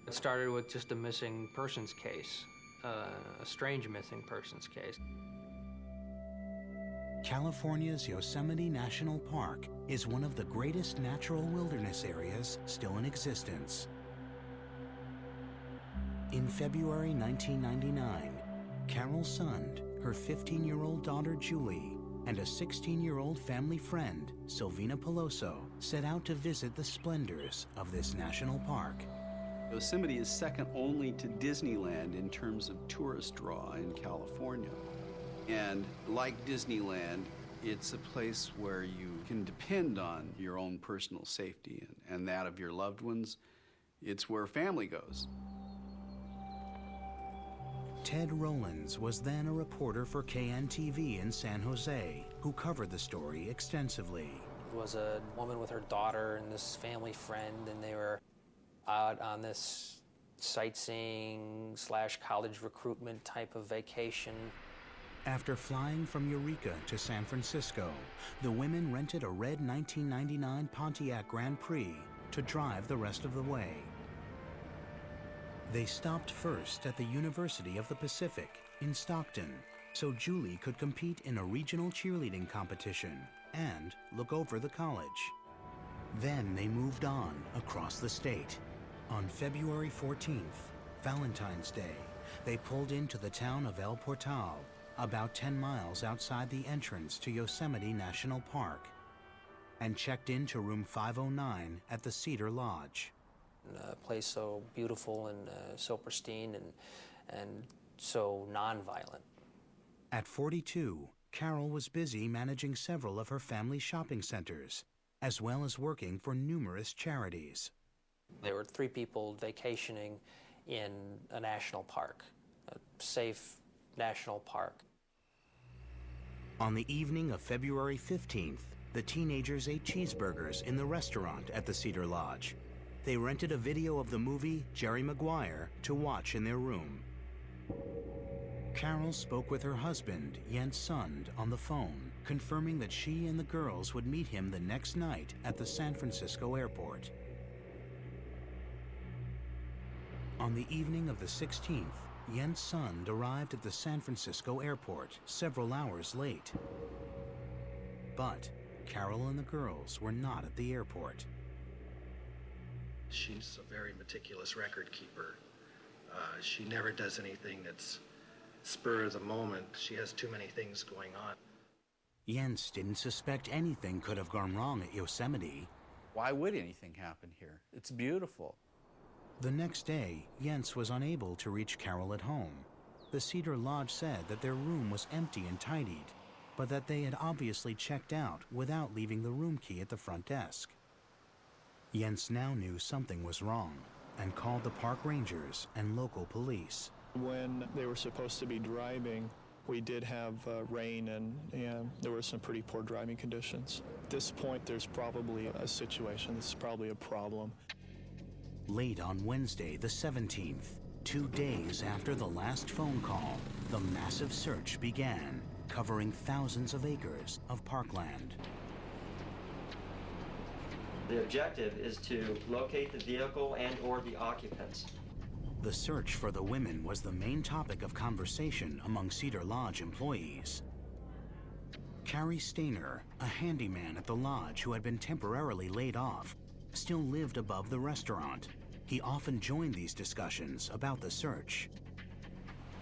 It started with just a missing persons case, a strange missing persons case. California's Yosemite National Park is one of the greatest natural wilderness areas still in existence. In February 1999, Carole Sund, her 15-year-old daughter Julie, and a 16-year-old family friend, Silvina Pelosso, set out to visit the splendors of this national park. Yosemite is second only to Disneyland in terms of tourist draw in California. And like Disneyland, it's a place where you can depend on your own personal safety and that of your loved ones. It's where family goes. Ted Rowlands was then a reporter for KNTV in San Jose, who covered the story extensively. It was a woman with her daughter and this family friend, and they were out on this sightseeing / college recruitment type of vacation. After flying from Eureka to San Francisco, the women rented a red 1999 Pontiac Grand Prix to drive the rest of the way. They stopped first at the University of the Pacific in Stockton, so Julie could compete in a regional cheerleading competition and look over the college. Then they moved on across the state. On February 14th, Valentine's Day, they pulled into the town of El Portal, about 10 miles outside the entrance to Yosemite National Park, and checked into room 509 at the Cedar Lodge. A place so beautiful and so pristine and so nonviolent. At 42, Carole was busy managing several of her family's shopping centers, as well as working for numerous charities. There were 3 people vacationing in a national park, a safe national park. On the evening of February 15th, the teenagers ate cheeseburgers in the restaurant at the Cedar Lodge. They rented a video of the movie Jerry Maguire to watch in their room. Carole spoke with her husband, Jens Sund, on the phone, confirming that she and the girls would meet him the next night at the San Francisco airport. On the evening of the 16th, Jens Sund arrived at the San Francisco airport several hours late. But Carole and the girls were not at the airport. She's a very meticulous record keeper. She never does anything that's spur of the moment. She has too many things going on. Jens didn't suspect anything could have gone wrong at Yosemite. Why would anything happen here? It's beautiful. The next day, Jens was unable to reach Carole at home. The Cedar Lodge said that their room was empty and tidied, but that they had obviously checked out without leaving the room key at the front desk. Jens now knew something was wrong and called the park rangers and local police. When they were supposed to be driving, we did have rain and there were some pretty poor driving conditions. At this point, there's probably a situation. This is probably a problem. Late on Wednesday, the 17th, 2 days after the last phone call, the massive search began, covering thousands of acres of parkland. The objective is to locate the vehicle and/or the occupants. The search for the women was the main topic of conversation among Cedar Lodge employees. Cary Stayner, a handyman at the lodge who had been temporarily laid off, still lived above the restaurant. He often joined these discussions about the search.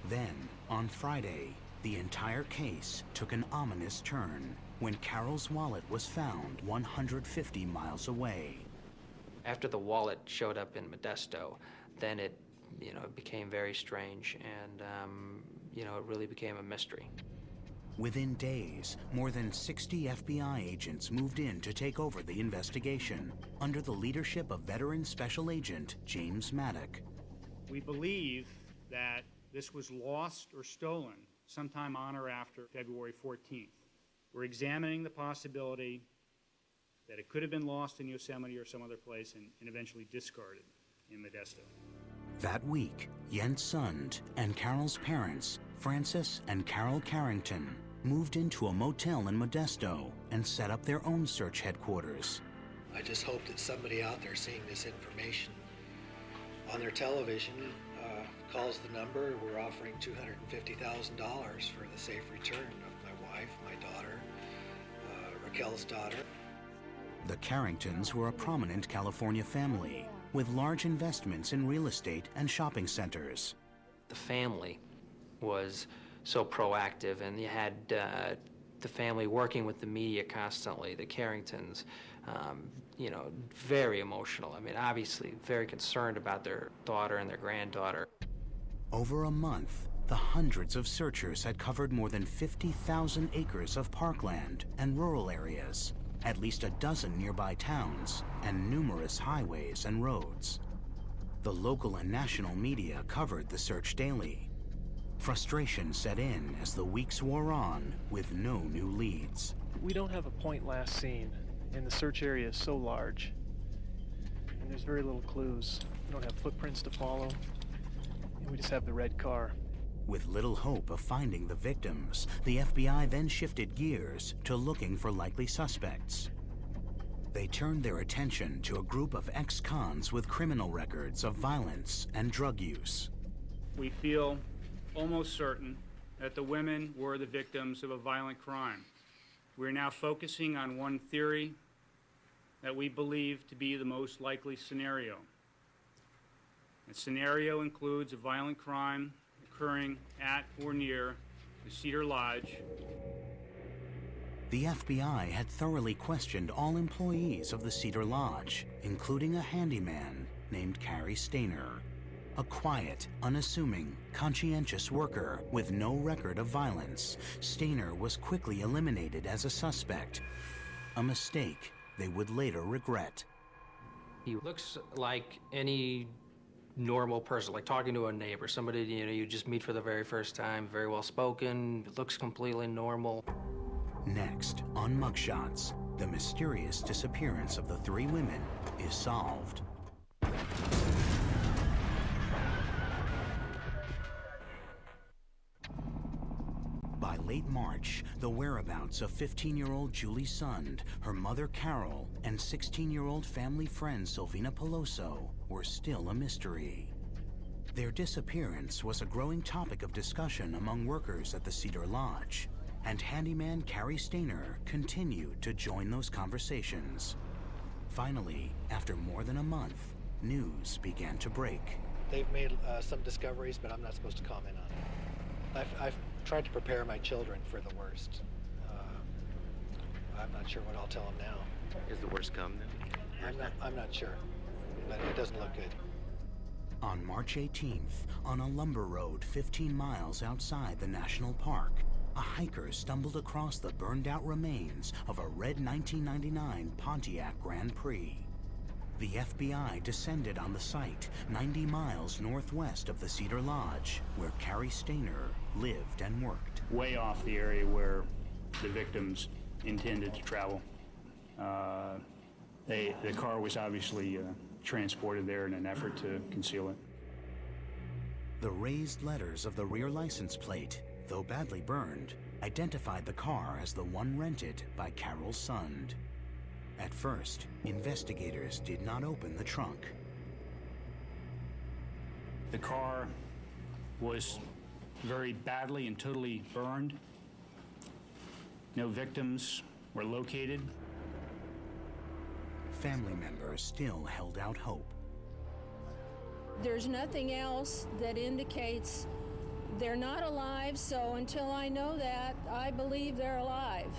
Then, on Friday, the entire case took an ominous turn when Carole's wallet was found 150 miles away. After the wallet showed up in Modesto, then it became very strange, and it really became a mystery. Within days, more than 60 FBI agents moved in to take over the investigation under the leadership of veteran Special Agent James Maddock. We believe that this was lost or stolen sometime on or after February 14th. We're examining the possibility that it could have been lost in Yosemite or some other place and eventually discarded in Modesto. That week, Jens Sund and Carole's parents, Francis and Carole Carrington, moved into a motel in Modesto and set up their own search headquarters. I just hope that somebody out there seeing this information on their television, calls the number. We're offering $250,000 for the safe return of my wife, my daughter, Raquel's daughter. The Carringtons were a prominent California family with large investments in real estate and shopping centers. The family was so proactive, and you had the family working with the media constantly, the Carringtons, you know, very emotional. I mean, obviously very concerned about their daughter and their granddaughter. Over a month, the hundreds of searchers had covered more than 50,000 acres of parkland and rural areas, at least a dozen nearby towns, and numerous highways and roads. The local and national media covered the search daily. Frustration set in as the weeks wore on with no new leads. We don't have a point last seen, and the search area is so large, and there's very little clues. We don't have footprints to follow, and we just have the red car. With little hope of finding the victims, the FBI then shifted gears to looking for likely suspects. They turned their attention to a group of ex-cons with criminal records of violence and drug use. We feel almost certain that the women were the victims of a violent crime. We're now focusing on one theory that we believe to be the most likely scenario. The scenario includes a violent crime occurring at or near the Cedar Lodge. The FBI had thoroughly questioned all employees of the Cedar Lodge, including a handyman named Cary Stayner. A quiet, unassuming, conscientious worker with no record of violence, Stayner was quickly eliminated as a suspect, a mistake they would later regret. He looks like any normal person, like talking to a neighbor, somebody you just meet for the very first time, very well spoken, looks completely normal. Next, on mugshots, the mysterious disappearance of the three women is solved. By late March, the whereabouts of 15-year-old Juli Sund, her mother Carole, and 16-year-old family friend Silvina Pelosso were still a mystery. Their disappearance was a growing topic of discussion among workers at the Cedar Lodge, and handyman Cary Stayner continued to join those conversations. Finally, after more than a month, news began to break. They've made some discoveries, but I'm not supposed to comment on it. I've tried to prepare my children for the worst. I'm not sure what I'll tell them now. Is the worst come then? I'm not sure, but it doesn't look good. On March 18th, on a lumber road 15 miles outside the national park, a hiker stumbled across the burned-out remains of a red 1999 Pontiac Grand Prix. The FBI descended on the site 90 miles northwest of the Cedar Lodge, where Cary Stayner lived and worked. Way off the area where the victims intended to travel. The car was obviously transported there in an effort to conceal it. The raised letters of the rear license plate, though badly burned, identified the car as the one rented by Carole Sund. At first, investigators did not open the trunk. The car was very badly and totally burned. No victims were located. Family members still held out hope. There's nothing else that indicates they're not alive, so until I know that, I believe they're alive.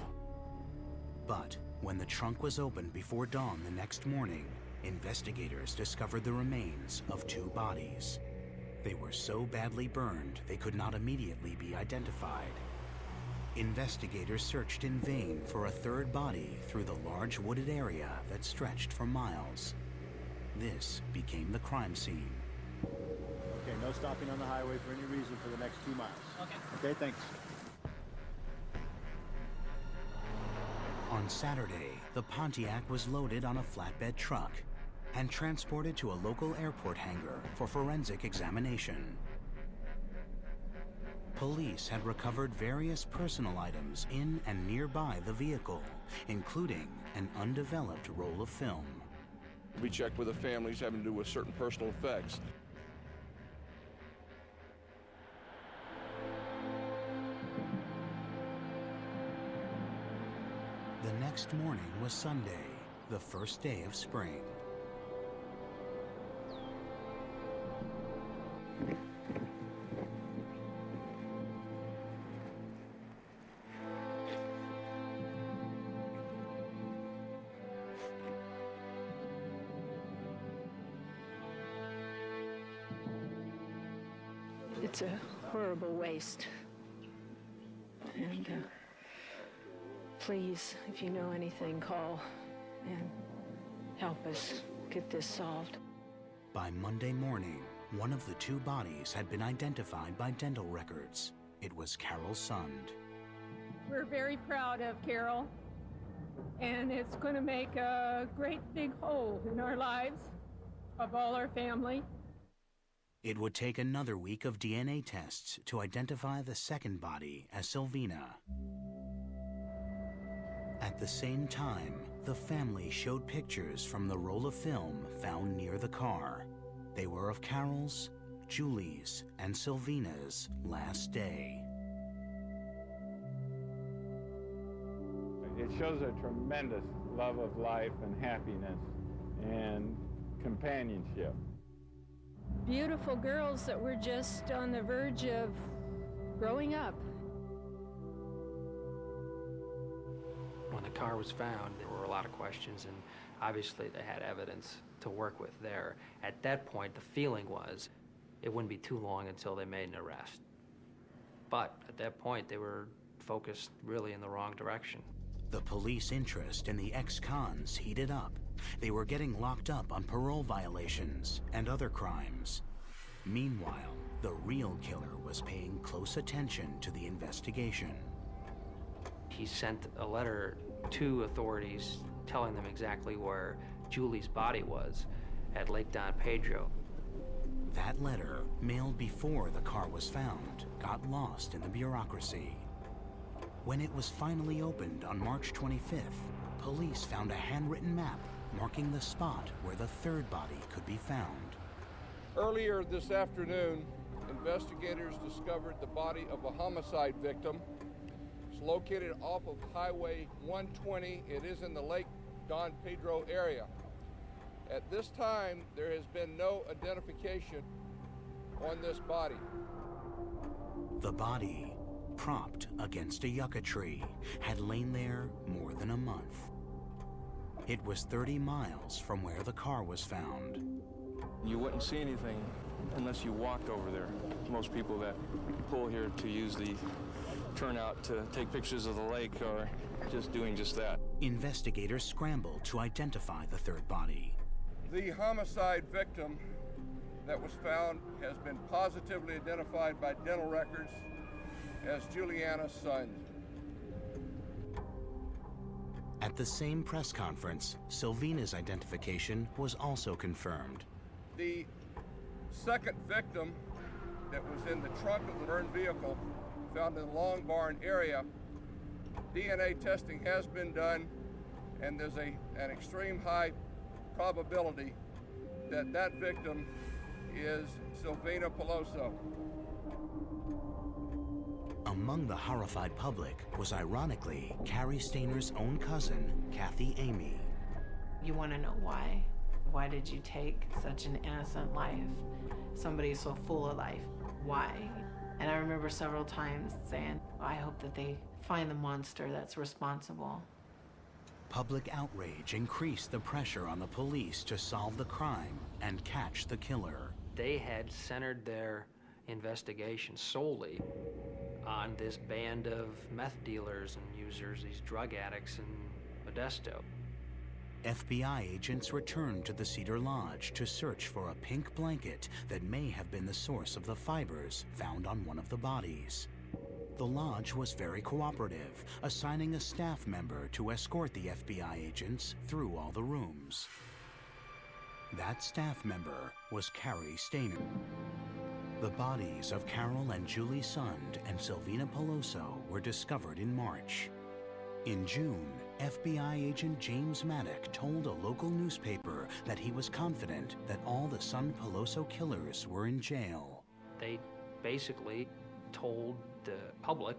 But when the trunk was opened before dawn the next morning, investigators discovered the remains of two bodies. They were so badly burned they could not immediately be identified. Investigators searched in vain for a third body through the large wooded area that stretched for miles. This became the crime scene. Okay, no stopping on the highway for any reason for the next 2 miles. Okay, thanks. On Saturday, the Pontiac was loaded on a flatbed truck and transported to a local airport hangar for forensic examination. Police had recovered various personal items in and nearby the vehicle, including an undeveloped roll of film. to be checked with the families having to do with certain personal effects. The next morning was Sunday, the first day of spring. It's a horrible waste. And please, if you know anything, call and help us get this solved. By Monday morning, one of the two bodies had been identified by dental records. It was Carole Sund. We're very proud of Carole, and it's going to make a great big hole in our lives of all our family. It would take another week of DNA tests to identify the second body as Sylvina. At the same time, the family showed pictures from the roll of film found near the car. They were of Carole's, Julie's, and Sylvina's last day. It shows a tremendous love of life and happiness and companionship. Beautiful girls that were just on the verge of growing up. When the car was found, there were a lot of questions, and obviously they had evidence to work with there. At that point, the feeling was it wouldn't be too long until they made an arrest. But at that point, they were focused really in the wrong direction. The police interest in the ex-cons heated up. They were getting locked up on parole violations and other crimes. Meanwhile, the real killer was paying close attention to the investigation. He sent a letter to authorities telling them exactly where Julie's body was at Lake Don Pedro. That letter, mailed before the car was found, got lost in the bureaucracy. When it was finally opened on March 25th, police found a handwritten map marking the spot where the third body could be found. Earlier this afternoon, investigators discovered the body of a homicide victim. It's located off of Highway 120. It is in the Lake Don Pedro area. At this time, there has been no identification on this body. The body, propped against a yucca tree, had lain there more than a month. It was 30 miles from where the car was found. You wouldn't see anything unless you walked over there. Most people that pull here to use the turnout to take pictures of the lake are just doing just that. Investigators scrambled to identify the third body. The homicide victim that was found has been positively identified by dental records as Juliana Sund. At the same press conference, Sylvina's identification was also confirmed. The second victim that was in the trunk of the burned vehicle found in the Long Barn area, DNA testing has been done, and there's an extreme high probability that that victim is Silvina Pelosso. Among the horrified public was ironically Cary Stayner's own cousin, Kathy Amy. You want to know why? Why did you take such an innocent life? Somebody so full of life. Why? And I remember several times saying, I hope that they find the monster that's responsible. Public outrage increased the pressure on the police to solve the crime and catch the killer. They had centered their investigation solely on this band of meth dealers and users, these drug addicts in Modesto. FBI agents returned to the Cedar Lodge to search for a pink blanket that may have been the source of the fibers found on one of the bodies. The lodge was very cooperative, assigning a staff member to escort the FBI agents through all the rooms. That staff member was Cary Stayner. The bodies of Carole and Juli Sund and Silvina Pelosso were discovered in March. In June, FBI agent James Maddock told a local newspaper that he was confident that all the Sund Pelosso killers were in jail. They basically told the public,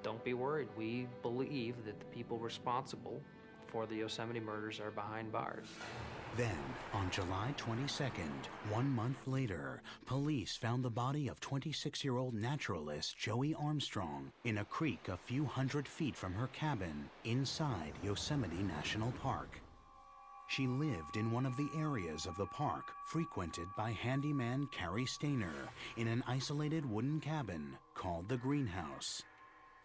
don't be worried. We believe that the people responsible for the Yosemite murders are behind bars. Then, on July 22nd, 1 month later, police found the body of 26-year-old naturalist Joie Armstrong in a creek a few hundred feet from her cabin inside Yosemite National Park. She lived in one of the areas of the park frequented by handyman Cary Stayner in an isolated wooden cabin called the Greenhouse.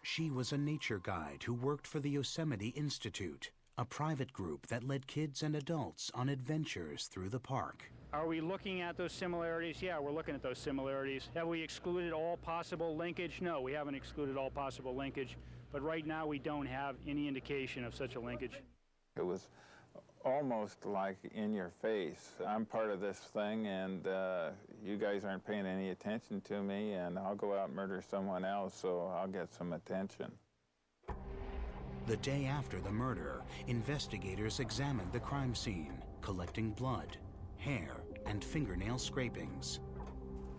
She was a nature guide who worked for the Yosemite Institute, a private group that led kids and adults on adventures through the park. Are we looking at those similarities? Yeah, we're looking at those similarities. Have we excluded all possible linkage? No, we haven't excluded all possible linkage, but right now we don't have any indication of such a linkage. It was almost like in your face. I'm part of this thing, and you guys aren't paying any attention to me, and I'll go out and murder someone else, so I'll get some attention. The day after the murder, investigators examined the crime scene, collecting blood, hair, and fingernail scrapings.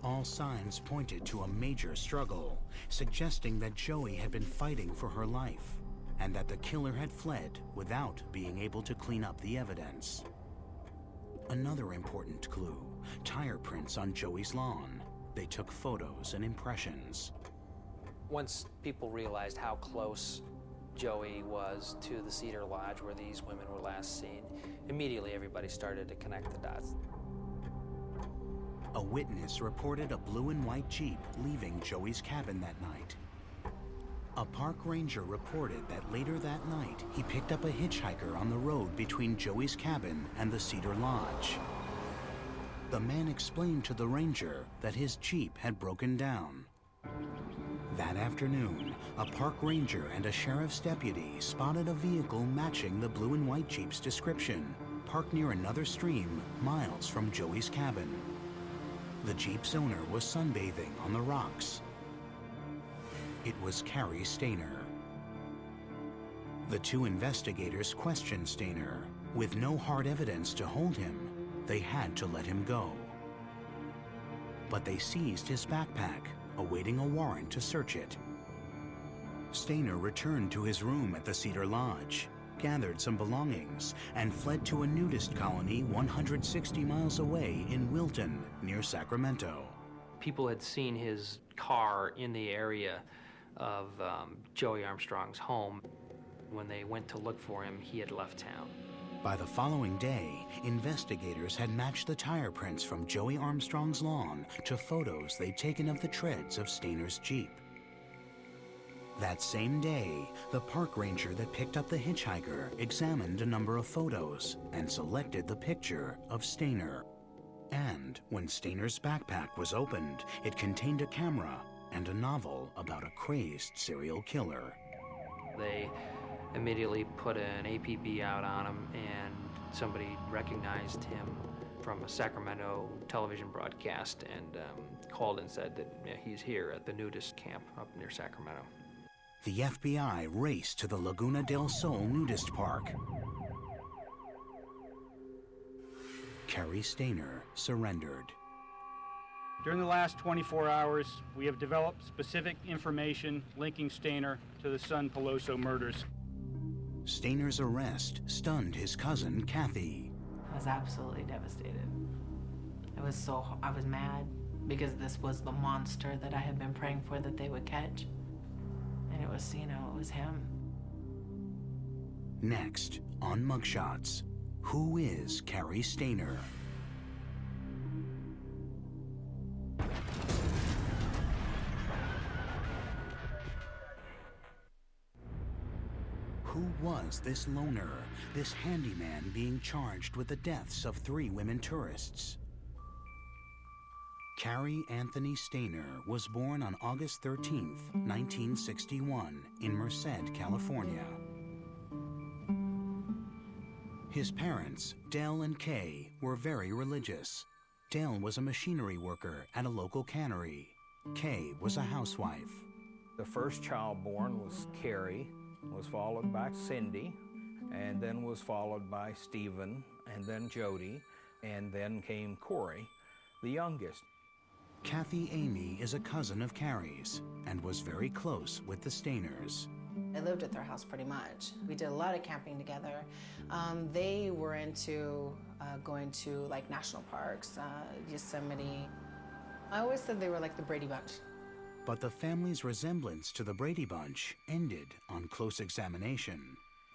All signs pointed to a major struggle, suggesting that Joie had been fighting for her life, and that the killer had fled without being able to clean up the evidence. Another important clue, tire prints on Joie's lawn. They took photos and impressions. Once people realized how close Joie was to the Cedar Lodge where these women were last seen, immediately everybody started to connect the dots. A witness reported a blue and white Jeep leaving Joie's cabin that night. A park ranger reported that later that night, he picked up a hitchhiker on the road between Joie's cabin and the Cedar Lodge. The man explained to the ranger that his Jeep had broken down. That afternoon, a park ranger and a sheriff's deputy spotted a vehicle matching the blue and white Jeep's description, parked near another stream miles from Joie's cabin. The Jeep's owner was sunbathing on the rocks. It was Cary Stayner. The two investigators questioned Stayner. With no hard evidence to hold him, they had to let him go. But they seized his backpack, awaiting a warrant to search it. Stayner returned to his room at the Cedar Lodge, gathered some belongings, and fled to a nudist colony 160 miles away in Wilton, near Sacramento. People had seen his car in the area of Joie Armstrong's home. When they went to look for him, he had left town. By the following day, investigators had matched the tire prints from Joie Armstrong's lawn to photos they'd taken of the treads of Stayner's Jeep. That same day, the park ranger that picked up the hitchhiker examined a number of photos and selected the picture of Stayner. And when Stayner's backpack was opened, it contained a camera and a novel about a crazed serial killer. They immediately put an APB out on him, and somebody recognized him from a Sacramento television broadcast and called and said that he's here at the nudist camp up near Sacramento. The FBI raced to the Laguna del Sol nudist park. Cary Stayner surrendered. During the last 24 hours, we have developed specific information linking Stayner to the Sund Pelosso murders. Stayner's arrest stunned his cousin, Kathy. I was absolutely devastated. I was mad because this was the monster that I had been praying for that they would catch. And it was, it was him. Next, on Mugshots, who is Cary Stayner? Who was this loner, this handyman being charged with the deaths of 3 women tourists? Cary Anthony Stayner was born on August 13, 1961, in Merced, California. His parents, Dell and Kay, were very religious. Dell was a machinery worker at a local cannery. Kay was a housewife. The first child born was Cary, was followed by Cindy, and then was followed by Steven, and then Jody, and then came Corey, the youngest. Kathy Amy is a cousin of Cary's and was very close with the Stayners. I lived at their house pretty much. We did a lot of camping together. They were into going to like national parks, Yosemite. I always said they were like the Brady Bunch. But the family's resemblance to the Brady Bunch ended on close examination.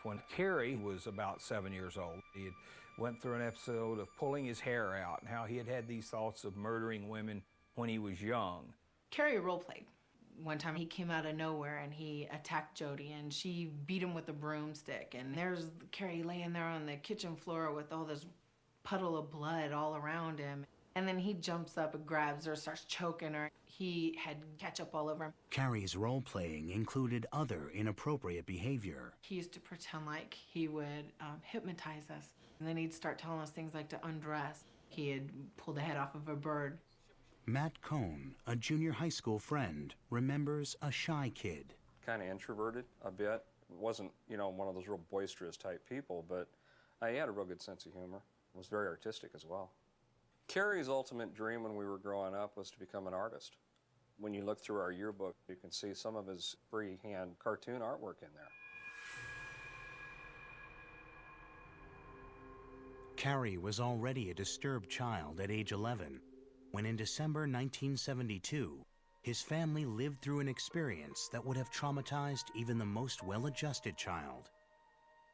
When Cary was about 7 years old, he had went through an episode of pulling his hair out and how he had had these thoughts of murdering women when he was young. Cary role-played. One time he came out of nowhere and he attacked Jody and she beat him with a broomstick. And there's Cary laying there on the kitchen floor with all this puddle of blood all around him. And then he jumps up and grabs her, starts choking her. He had ketchup all over him. Cary's role-playing included other inappropriate behavior. He used to pretend like he would hypnotize us. And then he'd start telling us things like to undress. He had pulled the head off of a bird. Matt Cohn, a junior high school friend, remembers a shy kid. Kind of introverted a bit. Wasn't, one of those real boisterous type people, but he had a real good sense of humor. Was very artistic as well. Cary's ultimate dream when we were growing up was to become an artist. When you look through our yearbook, you can see some of his freehand cartoon artwork in there. Cary was already a disturbed child at age 11, when in December 1972, his family lived through an experience that would have traumatized even the most well-adjusted child.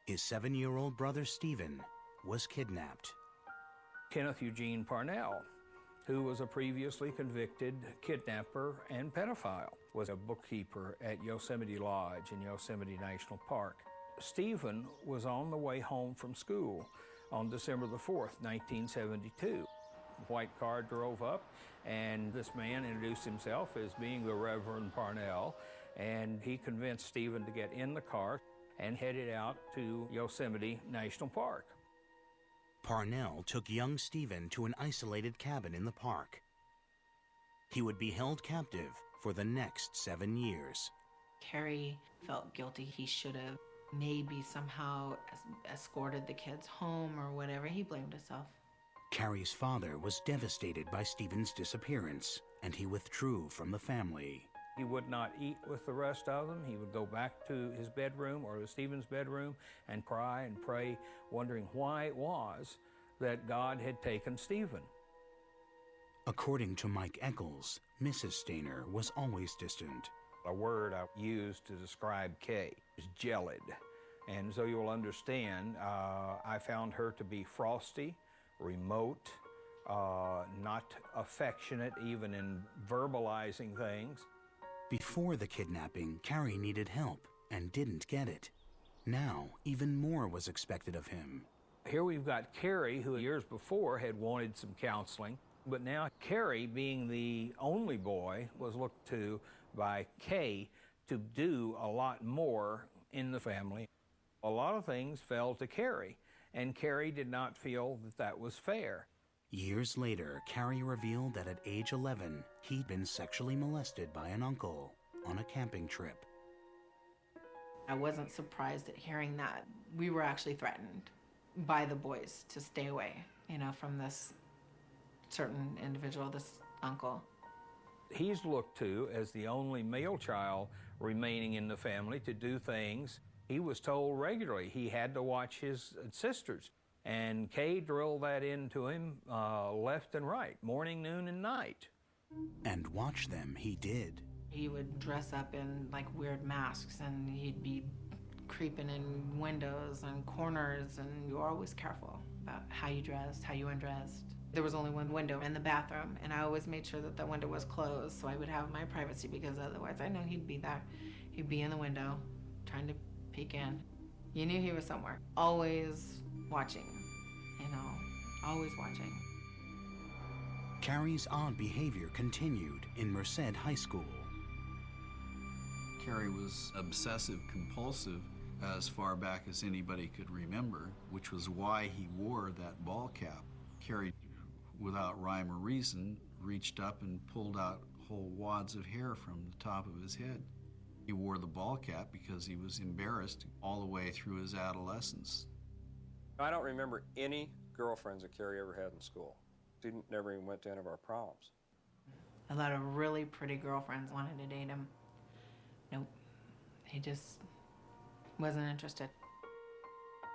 His 7-year-old brother Steven was kidnapped. Kenneth Eugene Parnell, who was a previously convicted kidnapper and pedophile, was a bookkeeper at Yosemite Lodge in Yosemite National Park. Steven was on the way home from school on December the 4th, 1972. A white car drove up, and this man introduced himself as being the Reverend Parnell, and he convinced Steven to get in the car and headed out to Yosemite National Park. Parnell took young Steven to an isolated cabin in the park. He would be held captive for the next 7 years. Cary felt guilty. He should have maybe somehow escorted the kids home or whatever. He blamed himself. Cary's father was devastated by Steven's disappearance, and he withdrew from the family. He would not eat with the rest of them. He would go back to his bedroom or to Steven's bedroom and cry and pray, wondering why it was that God had taken Steven. According to Mike Eccles, Mrs. Stayner was always distant. A word I used to describe Kay is gelid. And so you'll understand, I found her to be frosty, remote, not affectionate even in verbalizing things. Before the kidnapping, Cary needed help and didn't get it. Now, even more was expected of him. Here we've got Cary, who years before had wanted some counseling, but now Cary, being the only boy, was looked to by Kay to do a lot more in the family. A lot of things fell to Cary, and Cary did not feel that that was fair. Years later, Cary revealed that at age 11, he'd been sexually molested by an uncle on a camping trip. I wasn't surprised at hearing that. We were actually threatened by the boys to stay away, from this certain individual, this uncle. He's looked to as the only male child remaining in the family to do things he was told regularly he had to watch his sisters. And Kay drilled that into him left and right, morning, noon, and night. And watch them he did. He would dress up in like weird masks and he'd be creeping in windows and corners, and you were always careful about how you dressed, how you undressed. There was only one window in the bathroom, and I always made sure that the window was closed so I would have my privacy, because otherwise I know he'd be there. He'd be in the window trying to peek in. You knew he was somewhere. Always watching. Always watching. Cary's odd behavior continued in Merced High School. Cary was obsessive compulsive as far back as anybody could remember, which was why he wore that ball cap. Cary, without rhyme or reason, reached up and pulled out whole wads of hair from the top of his head. He wore the ball cap because he was embarrassed all the way through his adolescence. I don't remember any girlfriends that Cary ever had in school. He never even went to any of our proms. A lot of really pretty girlfriends wanted to date him. Nope, he just wasn't interested.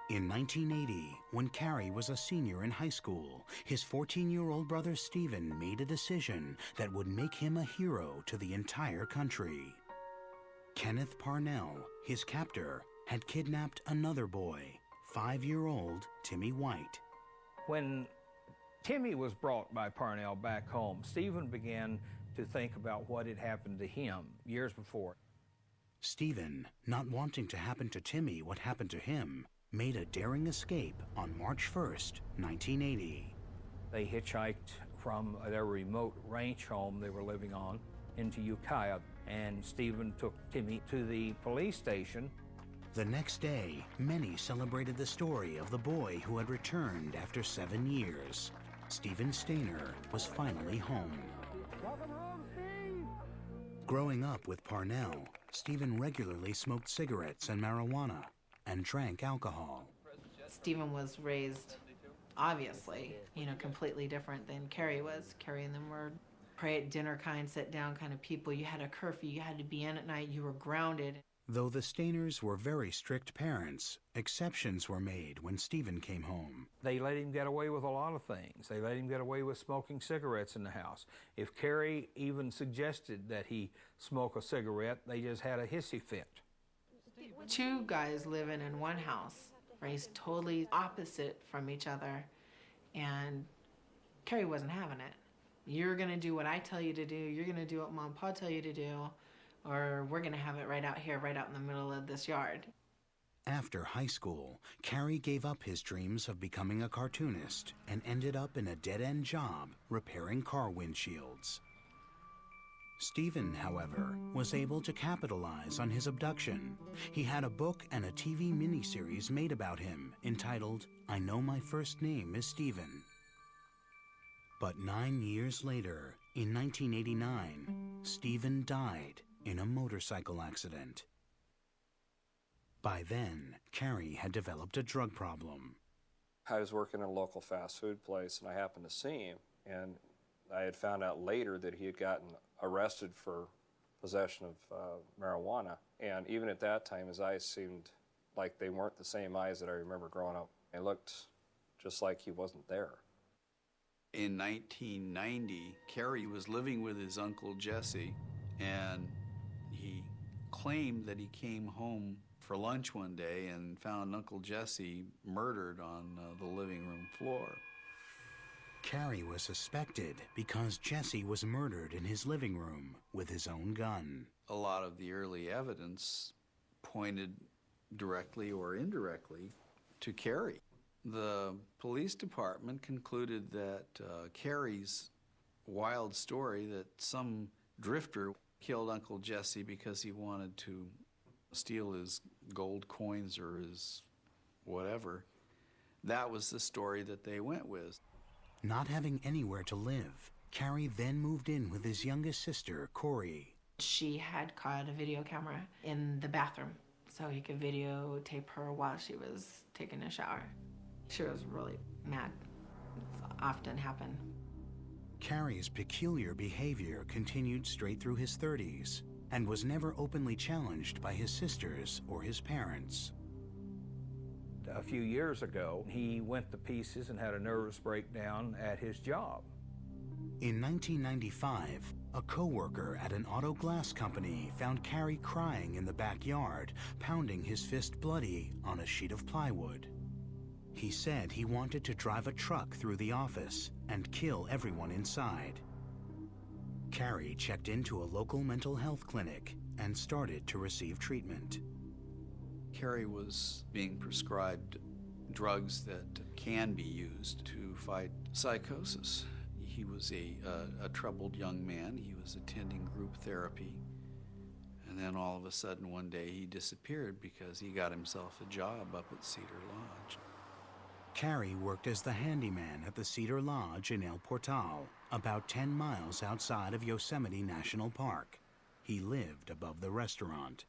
In 1980, when Cary was a senior in high school, his 14-year-old brother Steven made a decision that would make him a hero to the entire country. Kenneth Parnell, his captor, had kidnapped another boy, 5-year-old Timmy White. When Timmy was brought by Parnell back home, Steven began to think about what had happened to him years before. Steven, not wanting to happen to Timmy what happened to him, made a daring escape on March 1st, 1980. They hitchhiked from their remote ranch home they were living on into Ukiah, and Steven took Timmy to the police station. The next day, many celebrated the story of the boy who had returned after 7 years. Steven Stayner was finally home. Welcome home, Steve! Growing up with Parnell, Steven regularly smoked cigarettes and marijuana and drank alcohol. Steven was raised, obviously, completely different than Cary was. Cary and them were pray at dinner kind, sit down kind of people. You had a curfew, you had to be in at night, you were grounded. Though the Stayners were very strict parents, exceptions were made when Steven came home. They let him get away with a lot of things. They let him get away with smoking cigarettes in the house. If Cary even suggested that he smoke a cigarette, they just had a hissy fit. Two guys living in one house, raised totally opposite from each other, and Cary wasn't having it. You're gonna do what I tell you to do, you're gonna do what Mom and Pa tell you to do, or we're gonna have it right out here, right out in the middle of this yard. After high school, Cary gave up his dreams of becoming a cartoonist and ended up in a dead-end job repairing car windshields. Steven, however, was able to capitalize on his abduction. He had a book and a TV miniseries made about him entitled, I Know My First Name is Steven. But 9 years later, in 1989, Steven died in a motorcycle accident. By then, Cary had developed a drug problem. I was working in a local fast food place, and I happened to see him, and I had found out later that he had gotten arrested for possession of marijuana. And even at that time, his eyes seemed like they weren't the same eyes that I remember growing up. They looked just like he wasn't there. In 1990, Cary was living with his Uncle Jesse, and he claimed that he came home for lunch one day and found Uncle Jesse murdered on the living room floor. Cary was suspected because Jesse was murdered in his living room with his own gun. A lot of the early evidence pointed directly or indirectly to Cary. The police department concluded that Cary's wild story that some drifter killed Uncle Jesse because he wanted to steal his gold coins or his whatever, that was the story that they went with. Not having anywhere to live, Cary then moved in with his youngest sister, Corey. She had caught a video camera in the bathroom, so he could videotape her while she was taking a shower. She was really mad. It's often happened. Cary's peculiar behavior continued straight through his 30s and was never openly challenged by his sisters or his parents. A few years ago, he went to pieces and had a nervous breakdown at his job. In 1995, a co-worker at an auto glass company found Cary crying in the backyard, pounding his fist bloody on a sheet of plywood. He said he wanted to drive a truck through the office and kill everyone inside. Cary checked into a local mental health clinic and started to receive treatment. Cary was being prescribed drugs that can be used to fight psychosis. He was a troubled young man. He was attending group therapy. And then all of a sudden one day he disappeared because he got himself a job up at Cedar Lodge. Cary worked as the handyman at the Cedar Lodge in El Portal, about 10 miles outside of Yosemite National Park. He lived above the restaurant.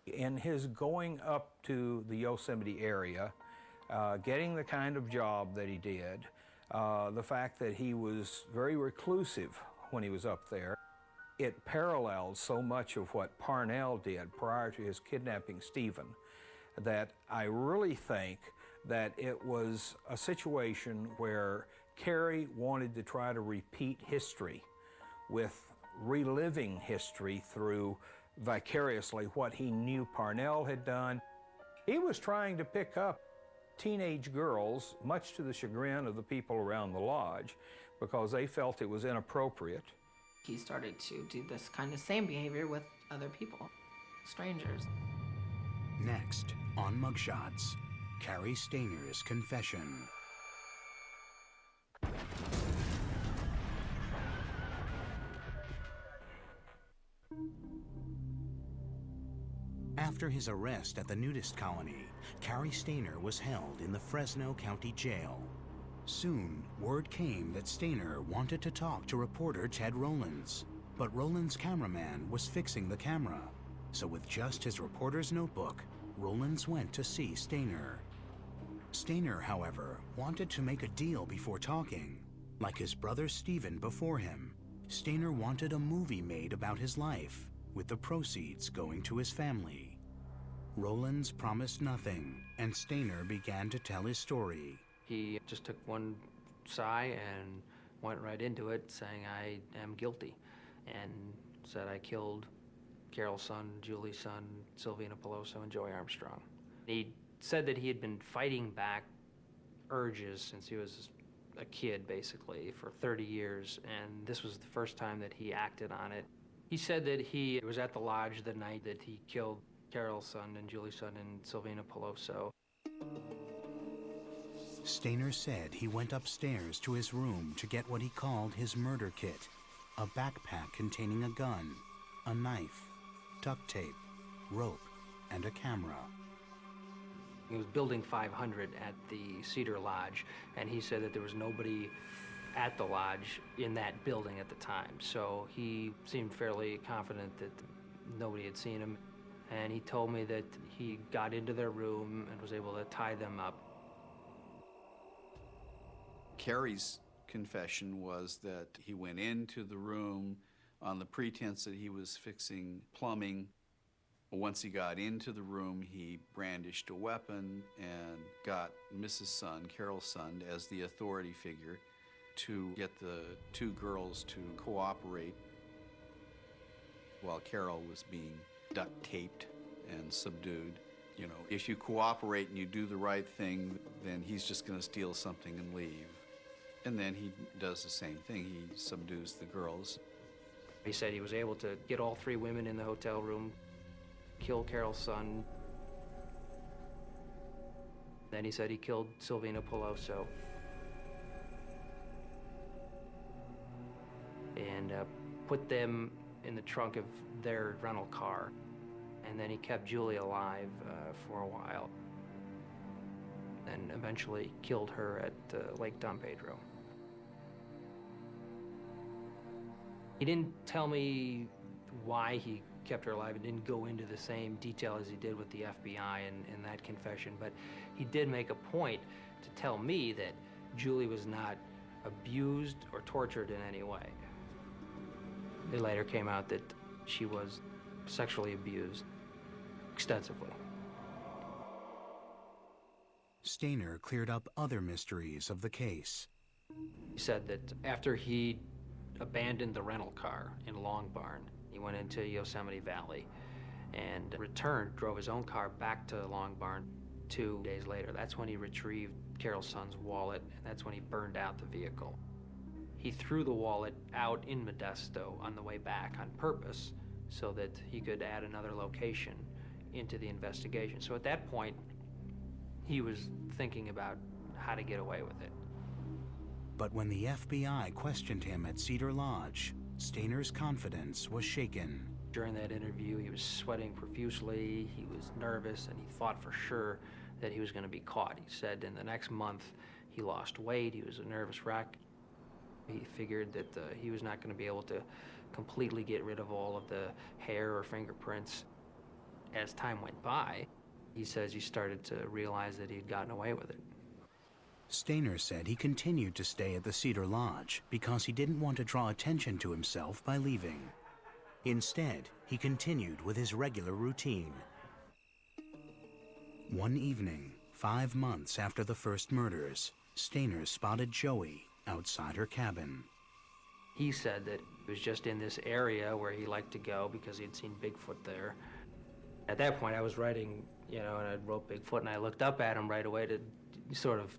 In his going up to the Yosemite area, getting the kind of job that he did, the fact that he was very reclusive when he was up there, it parallels so much of what Parnell did prior to his kidnapping Steven, that I really think that it was a situation where Cary wanted to try to repeat history with reliving history through vicariously what he knew Parnell had done. He was trying to pick up teenage girls, much to the chagrin of the people around the lodge, because they felt it was inappropriate. He started to do this kind of same behavior with other people, strangers. Next, on Mugshots, Cary Stayner's confession. After his arrest at the nudist colony, Cary Stayner was held in the Fresno County Jail. Soon, word came that Stayner wanted to talk to reporter Ted Rowlands, but Rowlands' cameraman was fixing the camera. So with just his reporter's notebook, Rowlands went to see Stayner. Stayner, however, wanted to make a deal before talking. Like his brother Steven before him, Stayner wanted a movie made about his life, with the proceeds going to his family. Rowlands promised nothing, and Stayner began to tell his story. He just took one sigh and went right into it, saying, "I am guilty," and said, "I killed Carole Sund, Juli Sund, Silvina Pelosso, and Joie Armstrong." He said that he had been fighting back urges since he was a kid, basically, for 30 years, and this was the first time that he acted on it. He said that he was at the lodge the night that he killed Carole Sund and Juli Sund and Sylvina Pelosso. Stayner said he went upstairs to his room to get what he called his murder kit, a backpack containing a gun, a knife, duct tape, rope, and a camera. He was building 500 at the Cedar Lodge, and he said that there was nobody at the lodge in that building at the time. So he seemed fairly confident that nobody had seen him. And he told me that he got into their room and was able to tie them up. Cary's confession was that he went into the room on the pretense that he was fixing plumbing. Once he got into the room, he brandished a weapon and got Mrs. Sund, Carole Sund, as the authority figure to get the two girls to cooperate while Carole was being duct taped and subdued. You know, if you cooperate and you do the right thing, then he's just going to steal something and leave. And then he does the same thing. He subdues the girls. He said he was able to get all three women in the hotel room, kill Carole Sund. Then he said he killed Sylvina Pelosso. And put them in the trunk of their rental car. And then he kept Julie alive for a while. And eventually killed her at Lake Don Pedro. He didn't tell me why he kept her alive and didn't go into the same detail as he did with the FBI in that confession, but he did make a point to tell me that Julie was not abused or tortured in any way. It later came out that she was sexually abused extensively. Stayner cleared up other mysteries of the case. He said that after he abandoned the rental car in Long Barn, he went into Yosemite Valley and returned, drove his own car back to Long Barn 2 days later. That's when he retrieved Carole Sund's wallet, and that's when he burned out the vehicle. He threw the wallet out in Modesto on the way back on purpose so that he could add another location into the investigation. So at that point, he was thinking about how to get away with it. But when the FBI questioned him at Cedar Lodge, Stayner's confidence was shaken. During that interview, he was sweating profusely, he was nervous, and he thought for sure that he was going to be caught. He said in the next month he lost weight, he was a nervous wreck. He figured that he was not going to be able to completely get rid of all of the hair or fingerprints. As time went by, he says he started to realize that he'd gotten away with it. Stayner said he continued to stay at the Cedar Lodge because he didn't want to draw attention to himself by leaving. Instead, he continued with his regular routine. One evening, 5 months after the first murders, Stayner spotted Joie outside her cabin. He said that he was just in this area where he liked to go because he'd seen Bigfoot there. At that point, I was writing, and I wrote Bigfoot, and I looked up at him right away to sort of,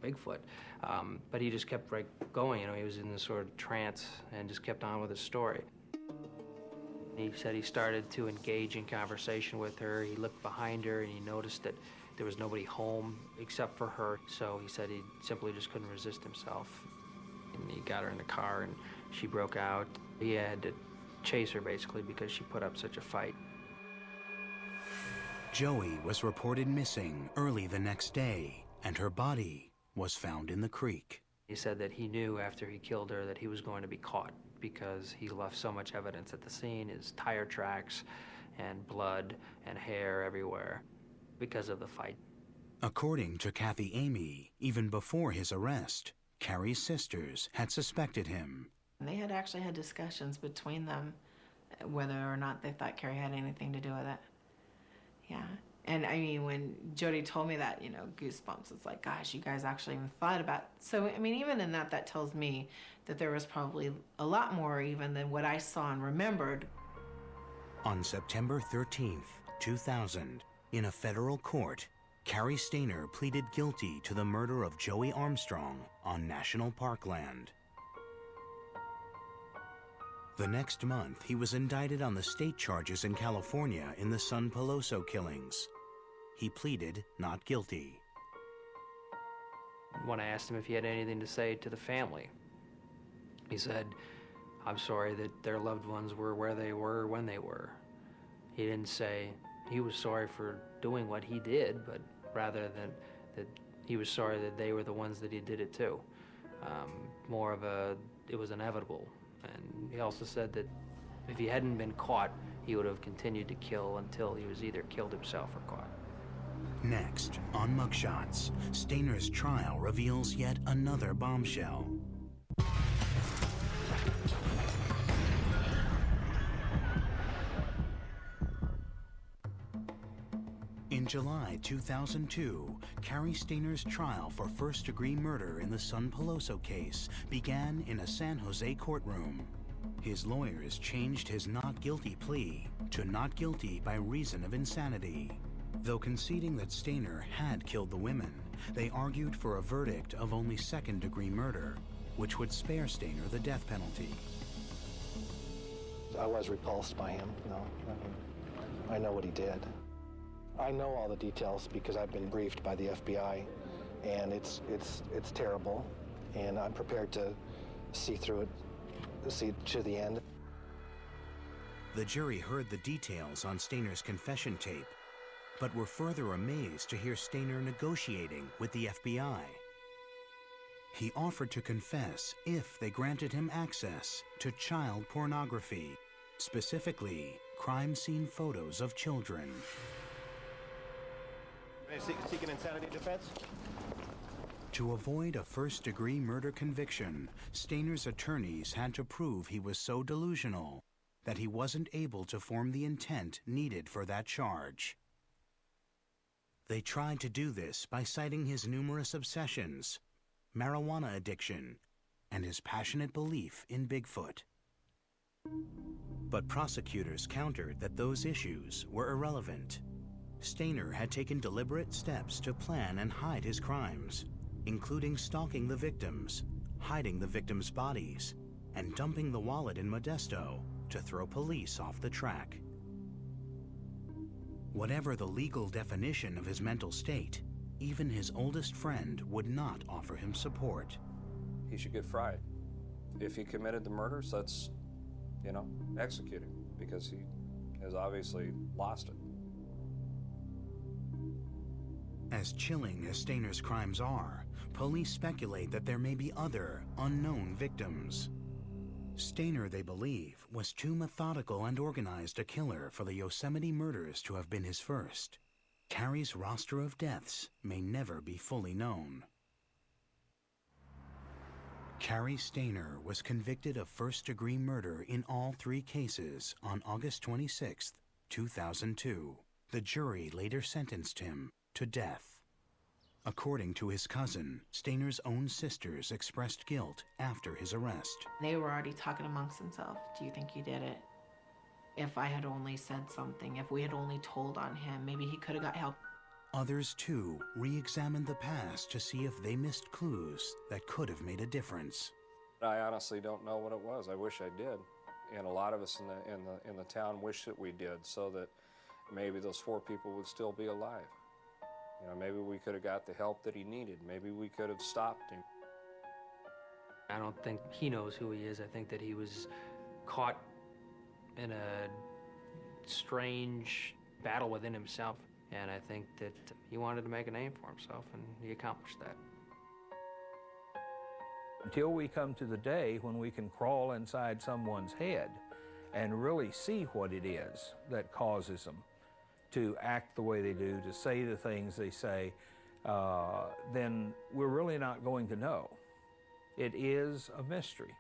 Bigfoot. But he just kept right going, he was in this sort of trance and just kept on with his story. He said he started to engage in conversation with her. He looked behind her and he noticed that there was nobody home except for her. So he said he simply just couldn't resist himself. And he got her in the car and she broke out. He had to chase her basically because she put up such a fight. Joie was reported missing early the next day, and her body was found in the creek. He said that he knew after he killed her that he was going to be caught because he left so much evidence at the scene, his tire tracks and blood and hair everywhere because of the fight. According to Kathy Amy, even before his arrest, Cary's sisters had suspected him. They had actually had discussions between them whether or not they thought Cary had anything to do with it. Yeah. And I mean, when Jody told me that, goosebumps, it's like, gosh, you guys actually even thought about it. So, I mean, even in that tells me that there was probably a lot more even than what I saw and remembered. On September 13th, 2000, in a federal court, Cary Stayner pleaded guilty to the murder of Joie Armstrong on national park land. The next month, he was indicted on the state charges in California in the San Pelosso killings. He pleaded not guilty. When I asked him if he had anything to say to the family, he said, I'm sorry that their loved ones were where they were when they were. He didn't say he was sorry for doing what he did, but rather than that he was sorry that they were the ones that he did it to. It was inevitable. And he also said that if he hadn't been caught, he would have continued to kill until he was either killed himself or caught. Next, on Mugshots, Stayner's trial reveals yet another bombshell. In July 2002, Cary Stayner's trial for first-degree murder in the San Pelosso case began in a San Jose courtroom. His lawyers changed his not guilty plea to not guilty by reason of insanity. Though conceding that Stayner had killed the women, they argued for a verdict of only second-degree murder, which would spare Stayner the death penalty. I was repulsed by him, I know what he did. I know all the details because I've been briefed by the FBI, and it's terrible, and I'm prepared to see through it, see it to the end. The jury heard the details on Stayner's confession tape, but were further amazed to hear Stayner negotiating with the FBI. He offered to confess if they granted him access to child pornography, specifically crime scene photos of children. Seek an insanity defense? To avoid a first-degree murder conviction, Stayner's attorneys had to prove he was so delusional that he wasn't able to form the intent needed for that charge. They tried to do this by citing his numerous obsessions, marijuana addiction, and his passionate belief in Bigfoot. But prosecutors countered that those issues were irrelevant. Stayner had taken deliberate steps to plan and hide his crimes, including stalking the victims, hiding the victims' bodies, and dumping the wallet in Modesto to throw police off the track. Whatever the legal definition of his mental state, even his oldest friend would not offer him support. He should get fried. If he committed the murders, that's, execute him, because he has obviously lost it. As chilling as Stayner's crimes are, police speculate that there may be other unknown victims. Stayner, they believe, was too methodical and organized a killer for the Yosemite murders to have been his first. Cary's roster of deaths may never be fully known. Cary Stayner was convicted of first-degree murder in all 3 cases on August 26, 2002. The jury later sentenced him to death. According to his cousin, Stayner's own sisters expressed guilt after his arrest. They were already talking amongst themselves. Do you think you did it? If I had only said something, if we had only told on him, maybe he could have got help. Others, too, re-examined the past to see if they missed clues that could have made a difference. I honestly don't know what it was. I wish I did. And a lot of us in the town wish that we did, so that maybe those 4 people would still be alive. You know, maybe we could have got the help that he needed. Maybe we could have stopped him. I don't think he knows who he is. I think that he was caught in a strange battle within himself. And I think that he wanted to make a name for himself, and he accomplished that. Until we come to the day when we can crawl inside someone's head and really see what it is that causes them to act the way they do, to say the things they say, then we're really not going to know. It is a mystery.